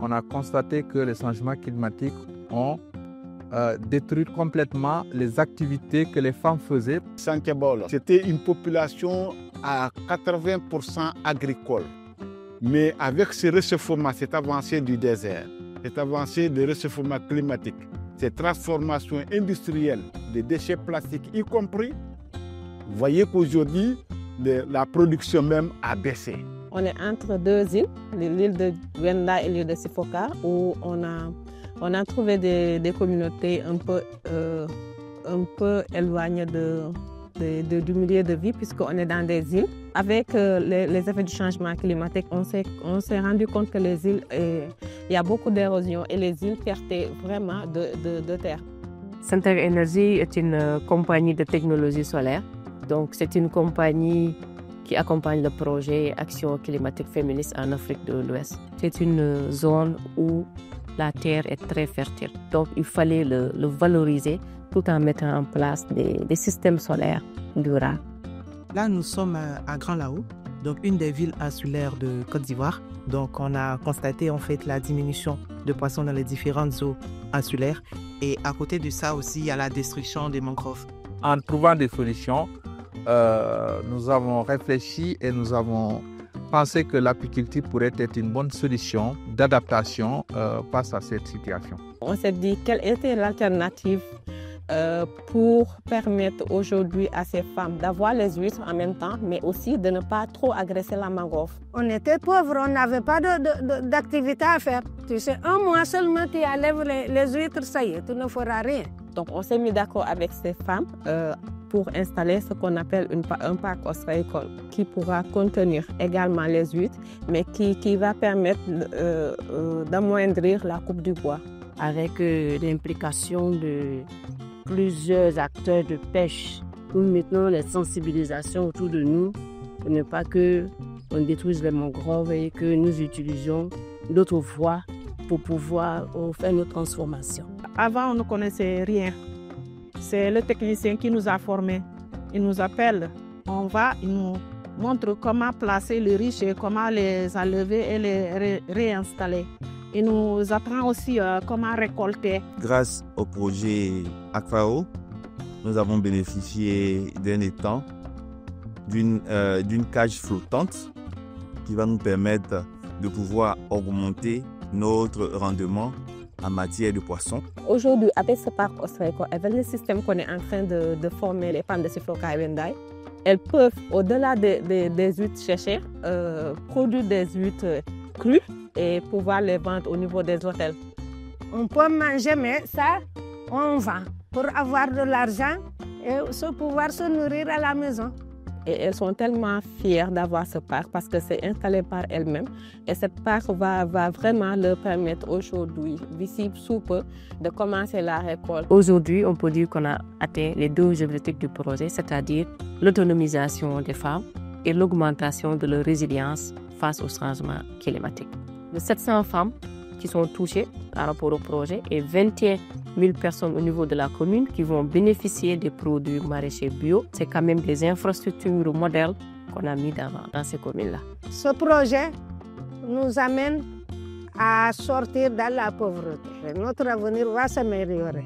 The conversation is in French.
on a constaté que les changements climatiques ont détruit complètement les activités que les femmes faisaient. Santhiabolo, c'était une population à 80% agricole. Mais avec ce réchauffement, cette avancée du désert, cette avancée du réchauffement climatique, cette transformation industrielle des déchets plastiques y compris, vous voyez qu'aujourd'hui, la production même a baissé. On est entre deux îles, l'île de Wenda et l'île de Sifoka, où on a trouvé des communautés un peu éloignées du milieu de vie, puisqu'on est dans des îles. Avec les effets du changement climatique, on s'est rendu compte que les îles, il y a beaucoup d'érosion et les îles perdaient vraiment de terre. Center Energy est une compagnie de technologie solaire. Donc, c'est une compagnie qui accompagne le projet Action climatique féministe en Afrique de l'Ouest. C'est une zone où la terre est très fertile. Donc, il fallait le valoriser tout en mettant en place des systèmes solaires durables. Là, nous sommes à Grand Lao, donc une des villes insulaires de Côte d'Ivoire. Donc, on a constaté en fait la diminution de poissons dans les différentes eaux insulaires. Et à côté de ça aussi, il y a la destruction des mangroves. En trouvant des solutions, nous avons réfléchi et nous avons pensé que l'apiculture pourrait être une bonne solution d'adaptation face à cette situation. On s'est dit quelle était l'alternative pour permettre aujourd'hui à ces femmes d'avoir les huîtres en même temps, mais aussi de ne pas trop agresser la mangrove. On était pauvres, on n'avait pas d'activité à faire. Tu sais, un mois seulement tu enlèves les huîtres, ça y est, tu ne feras rien. Donc on s'est mis d'accord avec ces femmes pour installer ce qu'on appelle un parc ostréicole qui pourra contenir également les huîtres, mais qui va permettre d'amoindrir la coupe du bois. Avec l'implication de plusieurs acteurs de pêche, nous mettons les sensibilisations autour de nous pour ne pas qu'on détruise les mangroves et que nous utilisions d'autres voies pour pouvoir faire nos transformations. Avant, on ne connaissait rien. C'est le technicien qui nous a formés. Il nous appelle, il nous montre comment placer les riches et comment les enlever et les réinstaller. Il nous apprend aussi comment récolter. Grâce au projet Aquao, nous avons bénéficié d'un étang, d'une cage flottante qui va nous permettre de pouvoir augmenter notre rendement en matière de poissons. Aujourd'hui, avec ce parc ostréicole, avec le système qu'on est en train de former les femmes de Sifoka et Wenda, elles peuvent, au-delà des huîtres séchées, produire des huîtres crues et pouvoir les vendre au niveau des hôtels. On peut manger, mais ça, on vend pour avoir de l'argent et pouvoir se nourrir à la maison. Et elles sont tellement fières d'avoir ce parc parce que c'est installé par elles-mêmes. Et ce parc va vraiment leur permettre aujourd'hui, d'ici sous peu, de commencer la récolte. Aujourd'hui, on peut dire qu'on a atteint les deux objectifs du projet, c'est-à-dire l'autonomisation des femmes et l'augmentation de leur résilience face au changement climatique. De 700 femmes qui sont touchées par rapport au projet et 21 000 personnes au niveau de la commune qui vont bénéficier des produits maraîchers bio. C'est quand même des infrastructures modèles qu'on a mis dans ces communes-là. Ce projet nous amène à sortir de la pauvreté. Notre avenir va s'améliorer.